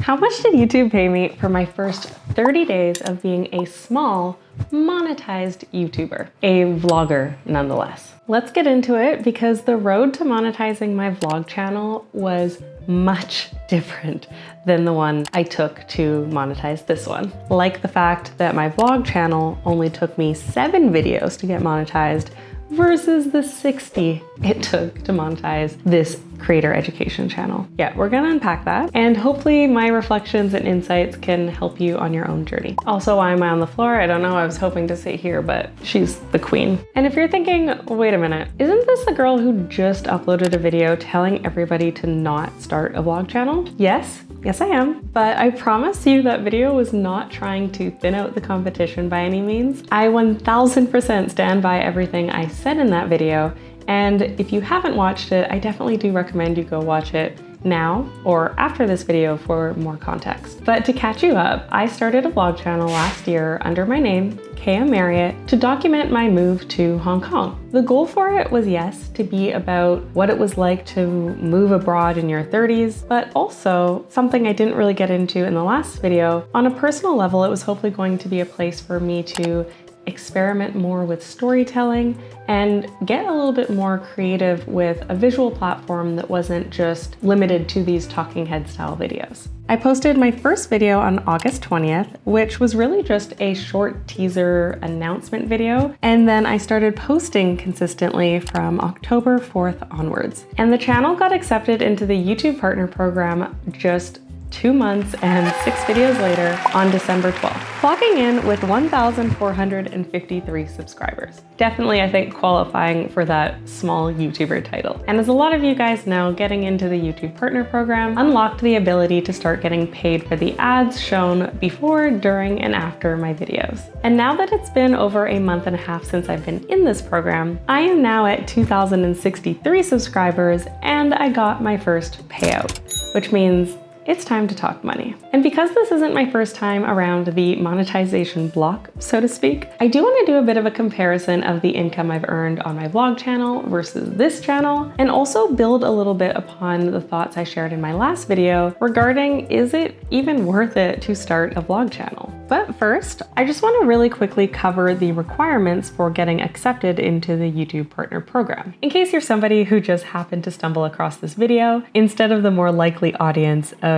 How much did YouTube pay me for my first 30 days of being a small, monetized YouTuber? A vlogger, nonetheless. Let's get into it because the road to monetizing my vlog channel was much different than the one I took to monetize this one. Like the fact that my vlog channel only took me 7 videos to get monetized versus the 60 it took to monetize this creator education channel. Yeah, we're gonna unpack that, and hopefully my reflections and insights can help you on your own journey. Also, why am I on the floor? I don't know, I was hoping to sit here, but she's the queen. And if you're thinking, wait a minute, isn't this the girl who just uploaded a video telling everybody to not start a vlog channel? Yes, I am. But I promise you that video was not trying to thin out the competition by any means. I 1000% stand by everything I said in that video. And if you haven't watched it, I definitely do recommend you go watch it now or after this video for more context. But to catch you up, I started a vlog channel last year under my name, Kaya Marriott, to document my move to Hong Kong. The goal for it was, yes, to be about what it was like to move abroad in your 30s, but also something I didn't really get into in the last video. On a personal level, it was hopefully going to be a place for me to experiment more with storytelling and get a little bit more creative with a visual platform that wasn't just limited to these talking head style videos. I posted my first video on August 20th, which was really just a short teaser announcement video. And then I started posting consistently from October 4th onwards. And the channel got accepted into the YouTube Partner Program just 2 months and 6 videos later on December 12th, clocking in with 1,453 subscribers. Definitely, I think, qualifying for that small YouTuber title. And as a lot of you guys know, getting into the YouTube Partner Program unlocked the ability to start getting paid for the ads shown before, during, and after my videos. And now that it's been over a month and a half since I've been in this program, I am now at 2,063 subscribers and I got my first payout, which means it's time to talk money. And because this isn't my first time around the monetization block, so to speak, I do want to do a bit of a comparison of the income I've earned on my vlog channel versus this channel, and also build a little bit upon the thoughts I shared in my last video regarding, is it even worth it to start a vlog channel? But first, I just want to really quickly cover the requirements for getting accepted into the YouTube Partner Program. In case you're somebody who just happened to stumble across this video, instead of the more likely audience of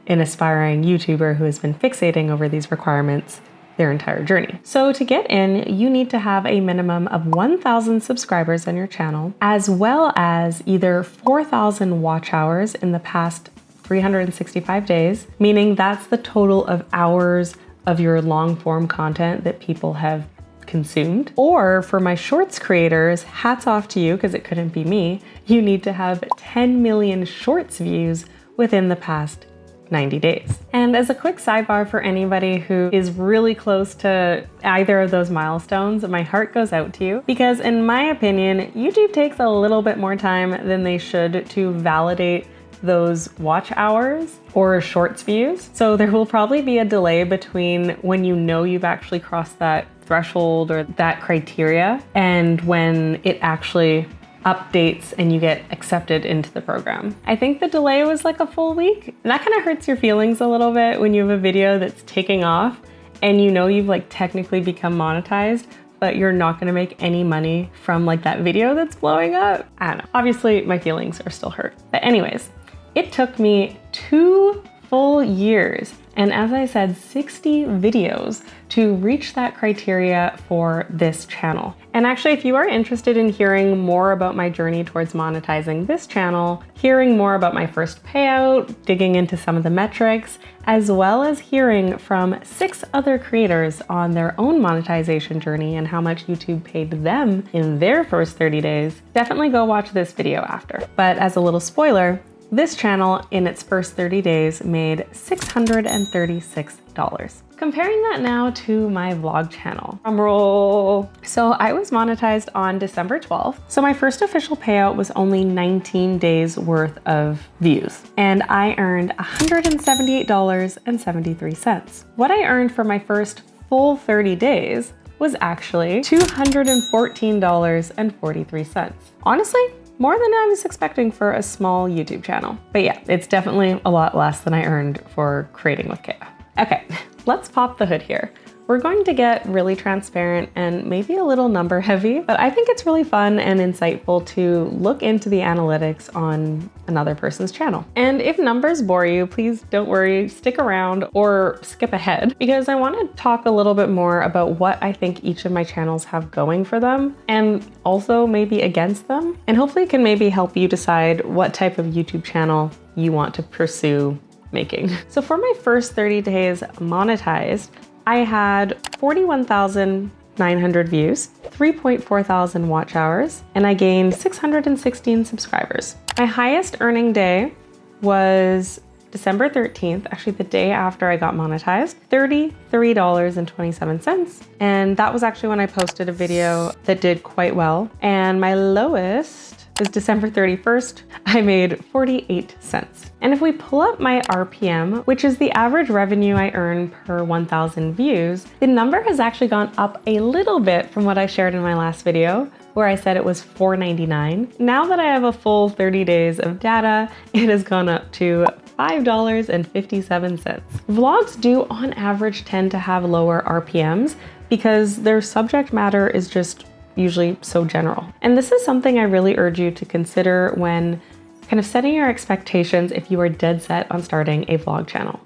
an aspiring YouTuber who has been fixating over these requirements their entire journey. So to get in, you need to have a minimum of 1,000 subscribers on your channel, as well as either 4,000 watch hours in the past 365 days, meaning that's the total of hours of your long form content that people have consumed. Or for my shorts creators, hats off to you because it couldn't be me, you need to have 10 million shorts views within the past 90 days. And as a quick sidebar for anybody who is really close to either of those milestones, my heart goes out to you because in my opinion, YouTube takes a little bit more time than they should to validate those watch hours or shorts views. So there will probably be a delay between when you know you've actually crossed that threshold or that criteria and when it actually updates and you get accepted into the program. I think the delay was like a full week. And that kind of hurts your feelings a little bit when you have a video that's taking off and you know you've like technically become monetized, but you're not gonna make any money from like that video that's blowing up. I don't know. Obviously my feelings are still hurt. But anyways, it took me 2 full years and, as I said, 60 videos to reach that criteria for this channel. And actually, if you are interested in hearing more about my journey towards monetizing this channel, hearing more about my first payout, digging into some of the metrics, as well as hearing from 6 other creators on their own monetization journey and how much YouTube paid them in their first 30 days, definitely go watch this video after. But as a little spoiler, this channel in its first 30 days made $636. Comparing that now to my vlog channel. Drumroll. So I was monetized on December 12th. So my first official payout was only 19 days worth of views. And I earned $178.73. What I earned for my first full 30 days was actually $214.43. Honestly, more than I was expecting for a small YouTube channel. But yeah, it's definitely a lot less than I earned for creating with Kaya. Okay, let's pop the hood here. We're going to get really transparent and maybe a little number heavy, but I think it's really fun and insightful to look into the analytics on another person's channel. And if numbers bore you, please don't worry, stick around or skip ahead, because I want to talk a little bit more about what I think each of my channels have going for them and also maybe against them. And hopefully it can maybe help you decide what type of YouTube channel you want to pursue making. So for my first 30 days monetized, I had 41,900 views, 3.4 thousand watch hours, and I gained 616 subscribers. My highest earning day was December 13th, actually the day after I got monetized, $33.27. And that was actually when I posted a video that did quite well. And my lowest was December 31st, I made 48 cents. And if we pull up my RPM, which is the average revenue I earn per 1,000 views, the number has actually gone up a little bit from what I shared in my last video, where I said it was $4.99. Now that I have a full 30 days of data, it has gone up to $5.57. Vlogs do on average tend to have lower RPMs because their subject matter is just usually so general. And this is something I really urge you to consider when kind of setting your expectations if you are dead set on starting a vlog channel.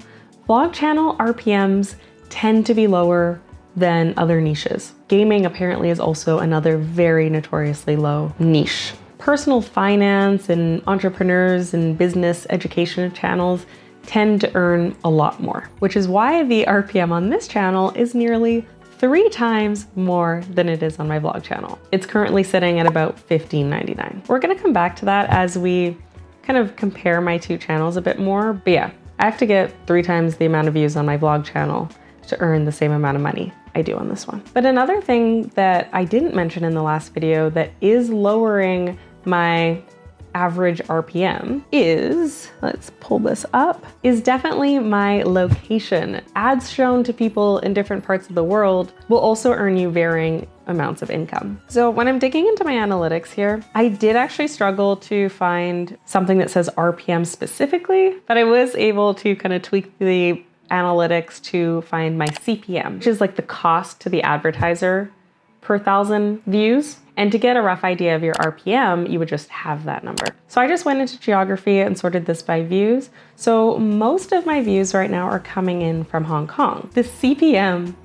Vlog channel RPMs tend to be lower than other niches. Gaming apparently is also another very notoriously low niche. Personal finance and entrepreneurs and business education channels tend to earn a lot more, which is why the RPM on this channel is nearly 3 times more than it is on my vlog channel. It's currently sitting at about $15.99. We're gonna come back to that as we kind of compare my two channels a bit more. But yeah, I have to get 3 times the amount of views on my vlog channel to earn the same amount of money I do on this one. But another thing that I didn't mention in the last video that is lowering my average RPM is, let's pull this up, is definitely my location. Ads shown to people in different parts of the world will also earn you varying amounts of income. So when I'm digging into my analytics here, I did actually struggle to find something that says RPM specifically, but I was able to kind of tweak the analytics to find my CPM, which is like the cost to the advertiser per 1,000 views. And to get a rough idea of your RPM, you would just have that number. So I just went into geography and sorted this by views. So most of my views right now are coming in from Hong Kong. The CPM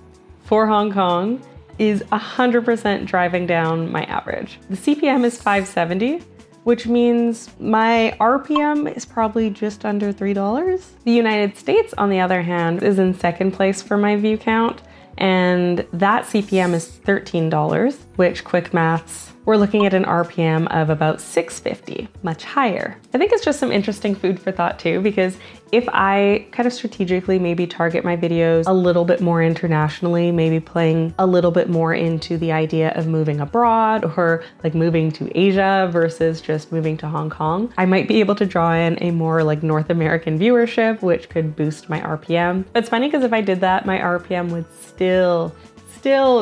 for Hong Kong is 100% driving down my average. The CPM is 570, which means my RPM is probably just under $3. The United States, on the other hand, is in second place for my view count. And that CPM is $13, which quick maths, we're looking at an RPM of about $6.50, much higher. I think it's just some interesting food for thought too, because if I kind of strategically maybe target my videos a little bit more internationally, maybe playing a little bit more into the idea of moving abroad or like moving to Asia versus just moving to Hong Kong, I might be able to draw in a more like North American viewership, which could boost my RPM. But it's funny because if I did that, my RPM would still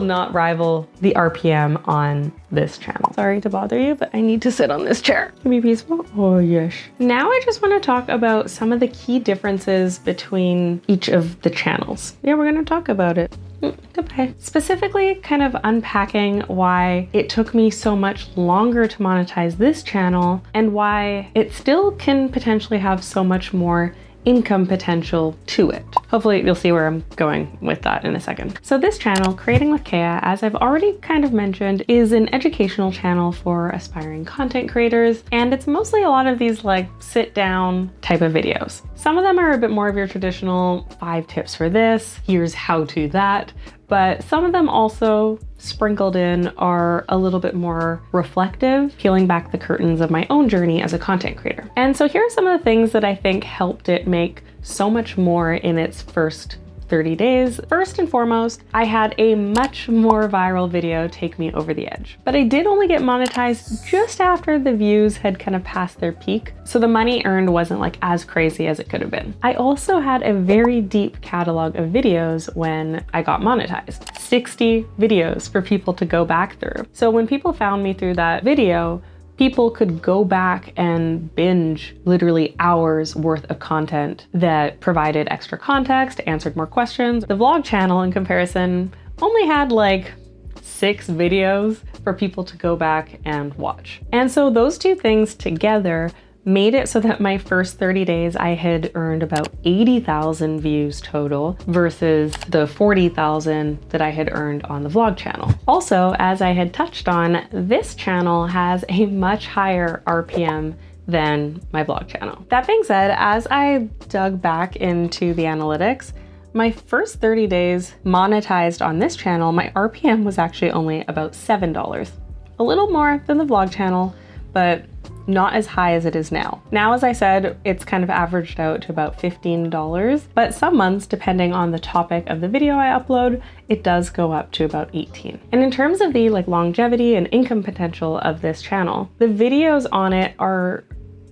not rival the RPM on this channel. Sorry to bother you, but I need to sit on this chair. Can be peaceful? Oh, yes. Now I just want to talk about some of the key differences between each of the channels. Yeah, we're going to talk about it. Goodbye. Specifically, kind of unpacking why it took me so much longer to monetize this channel and why it still can potentially have so much more income potential to it. Hopefully you'll see where I'm going with that in a second. So this channel, Creating with Kaya, as I've already kind of mentioned, is an educational channel for aspiring content creators. And it's mostly a lot of these like sit down type of videos. Some of them are a bit more of your traditional 5 tips for this, here's how to that. But some of them also sprinkled in are a little bit more reflective, peeling back the curtains of my own journey as a content creator. And so here are some of the things that I think helped it make so much more in its first 30 days. First and foremost, I had a much more viral video take me over the edge. But I did only get monetized just after the views had kind of passed their peak, so the money earned wasn't like as crazy as it could have been. I also had a very deep catalog of videos when I got monetized. 60 videos for people to go back through. So when people found me through that video, people could go back and binge literally hours worth of content that provided extra context, answered more questions. The vlog channel, in comparison, only had like 6 videos for people to go back and watch. And so those two things together made it so that my first 30 days I had earned about 80,000 views total versus the 40,000 that I had earned on the vlog channel. Also, as I had touched on, this channel has a much higher RPM than my vlog channel. That being said, as I dug back into the analytics, my first 30 days monetized on this channel, my RPM was actually only about $7. A little more than the vlog channel, but not as high as it is now. Now, as I said, it's kind of averaged out to about $15, but some months, depending on the topic of the video I upload, it does go up to about 18. And in terms of the longevity and income potential of this channel, the videos on it are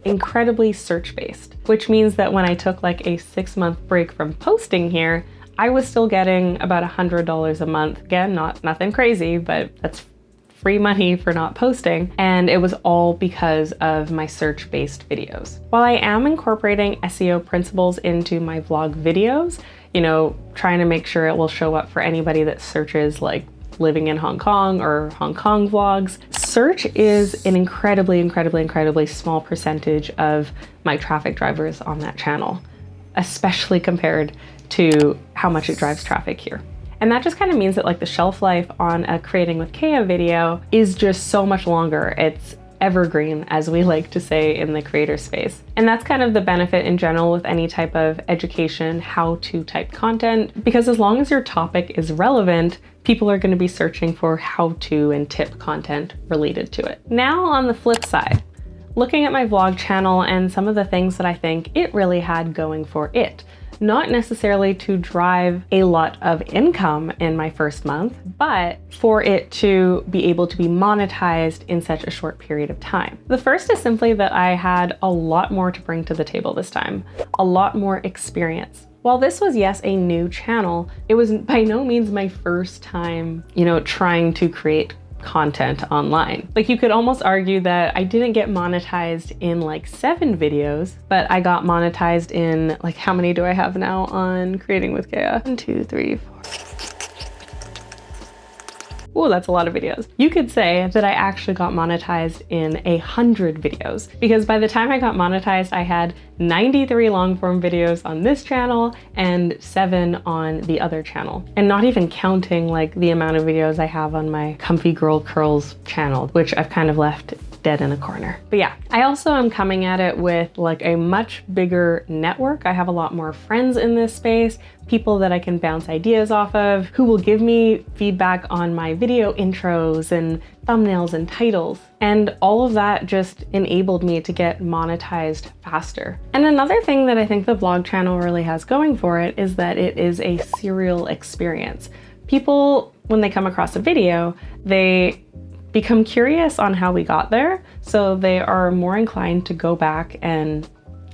incredibly search-based, which means that when I took like a 6-month break from posting here, I was still getting about $100 a month. Again, nothing crazy, but that's free money for not posting, and it was all because of my search-based videos. While I am incorporating SEO principles into my vlog videos, you know, trying to make sure it will show up for anybody that searches like living in Hong Kong or Hong Kong vlogs, search is an incredibly small percentage of my traffic drivers on that channel, especially compared to how much it drives traffic here. And that just kind of means that like the shelf life on a Creating with Kea video is just so much longer. It's evergreen, as we like to say in the creator space. And that's kind of the benefit in general with any type of education, how to type content, because as long as your topic is relevant, people are going to be searching for how to and tip content related to it. Now on the flip side, looking at my vlog channel and some of the things that I think it really had going for it. Not necessarily to drive a lot of income in my first month, but for it to be able to be monetized in such a short period of time. The first is simply that I had a lot more to bring to the table this time, a lot more experience. While this was, yes, a new channel, it was by no means my first time, you know, trying to create content online. Like, you could almost argue that I didn't get monetized in like 7 videos, but I got monetized in like, how many do I have now on Creating with Kea? 1, 2, 3, 4. Oh, that's a lot of videos. You could say that I actually got monetized in 100 videos, because by the time I got monetized, I had 93 long form videos on this channel and 7 on the other channel. And not even counting like the amount of videos I have on my Comfy Girl Curls channel, which I've kind of left dead in a corner. But yeah, I also am coming at it with like a much bigger network. I have a lot more friends in this space, people that I can bounce ideas off of, who will give me feedback on my video intros and thumbnails and titles. And all of that just enabled me to get monetized faster. And another thing that I think the vlog channel really has going for it is that it is a serial experience. People, when they come across a video, they become curious on how we got there, so they are more inclined to go back and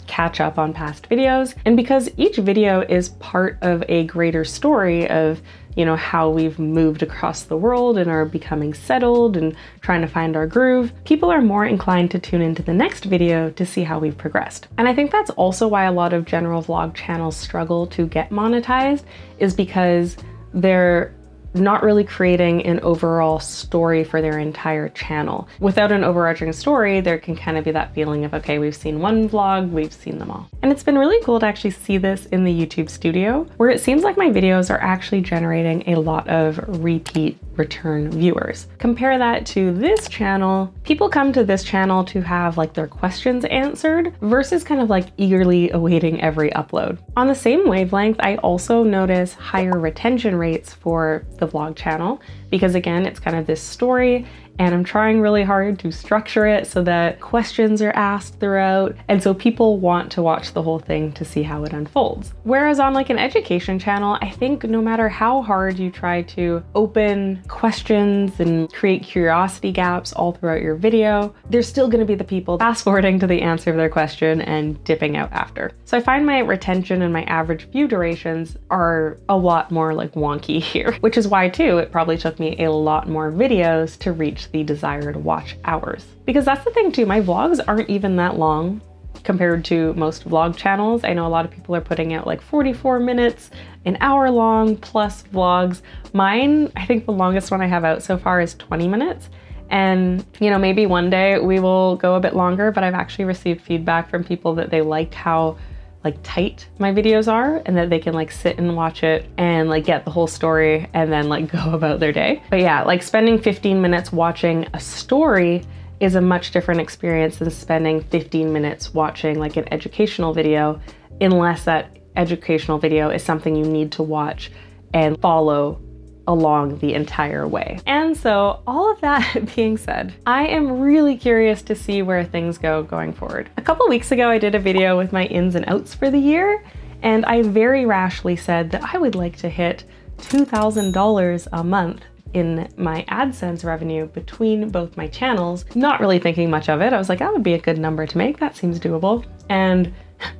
catch up on past videos. And because each video is part of a greater story of, you know, how we've moved across the world and are becoming settled and trying to find our groove, people are more inclined to tune into the next video to see how we've progressed. And I think that's also why a lot of general vlog channels struggle to get monetized, is because they're not really creating an overall story for their entire channel. Without an overarching story, there can kind of be that feeling of, okay, we've seen one vlog, we've seen them all. And it's been really cool to actually see this in the YouTube studio, where it seems like my videos are actually generating a lot of repeat return viewers. Compare that to this channel. People come to this channel to have like their questions answered versus kind of like eagerly awaiting every upload. On the same wavelength, I also notice higher retention rates for the vlog channel, because again, it's kind of this story and I'm trying really hard to structure it so that questions are asked throughout, and so people want to watch the whole thing to see how it unfolds. Whereas on like an education channel, I think no matter how hard you try to open questions and create curiosity gaps all throughout your video, there's still going to be the people fast forwarding to the answer of their question and dipping out after. So I find my retention and my average view durations are a lot more like wonky here, which is why too it probably took me a lot more videos to reach reach the desired watch hours. Because that's the thing too, my vlogs aren't even that long compared to most vlog channels. I know a lot of people are putting out like 44 minutes, an hour long plus vlogs. Mine, I think the longest one I have out so far is 20 minutes. And you know, maybe one day we will go a bit longer, but I've actually received feedback from people that they liked how like tight my videos are and that they can like sit and watch it and like get the whole story and then like go about their day. But yeah, like spending 15 minutes watching a story is a much different experience than spending 15 minutes watching like an educational video, unless that educational video is something you need to watch and follow along the entire way. And so all of that being said, I am really curious to see where things go going forward. A couple weeks ago, I did a video with my ins and outs for the year, and I very rashly said that I would like to hit $2,000 a month in my AdSense revenue between both my channels, not really thinking much of it. I was like, that would be a good number to make. That seems doable. And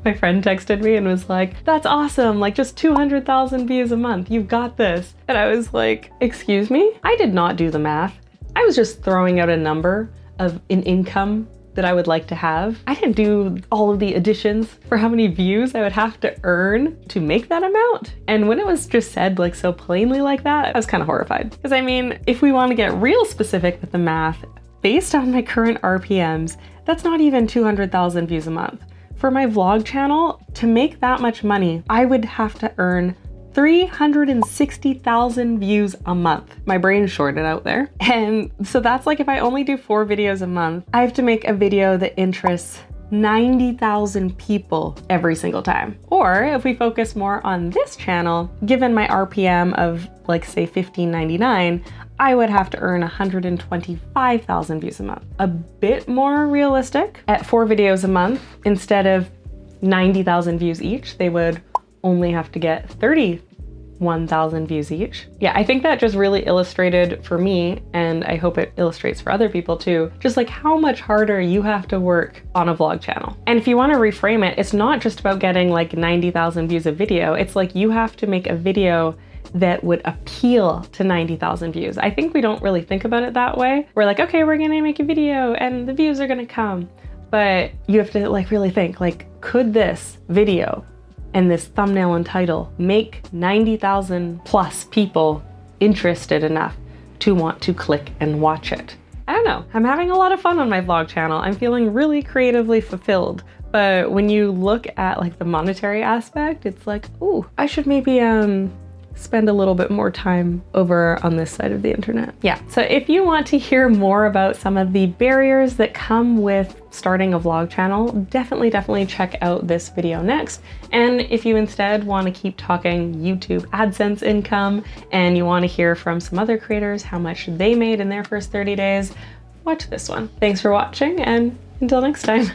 my friend texted me and was like, that's awesome. Like just 200,000 views a month. You've got this. And I was like, excuse me? I did not do the math. I was just throwing out a number of an income that I would like to have. I didn't do all of the additions for how many views I would have to earn to make that amount. And when it was just said like so plainly like that, I was kind of horrified. Because I mean, if we want to get real specific with the math, based on my current RPMs, that's not even 200,000 views a month. For my vlog channel, to make that much money, I would have to earn 360,000 views a month. My brain shorted out there. And so that's like if I only do 4 videos a month, I have to make a video that interests 90,000 people every single time. Or if we focus more on this channel, given my RPM of like say $15.99, I would have to earn 125,000 views a month. A bit more realistic, at 4 videos a month, instead of 90,000 views each, they would only have to get 31,000 views each. Yeah, I think that just really illustrated for me, and I hope it illustrates for other people too, just like how much harder you have to work on a vlog channel. And if you want to reframe it, it's not just about getting like 90,000 views a video. It's like you have to make a video that would appeal to 90,000 views. I think we don't really think about it that way. We're like, okay, we're gonna make a video and the views are gonna come. But you have to like really think, like, could this video and this thumbnail and title make 90,000 plus people interested enough to want to click and watch it? I don't know. I'm having a lot of fun on my vlog channel. I'm feeling really creatively fulfilled. But when you look at like the monetary aspect, it's like, ooh, I should maybe spend a little bit more time over on this side of the internet. Yeah, so if you want to hear more about some of the barriers that come with starting a vlog channel, definitely check out this video next. And if you instead want to keep talking YouTube AdSense income and you want to hear from some other creators how much they made in their first 30 days, watch this one. Thanks for watching, and until next time.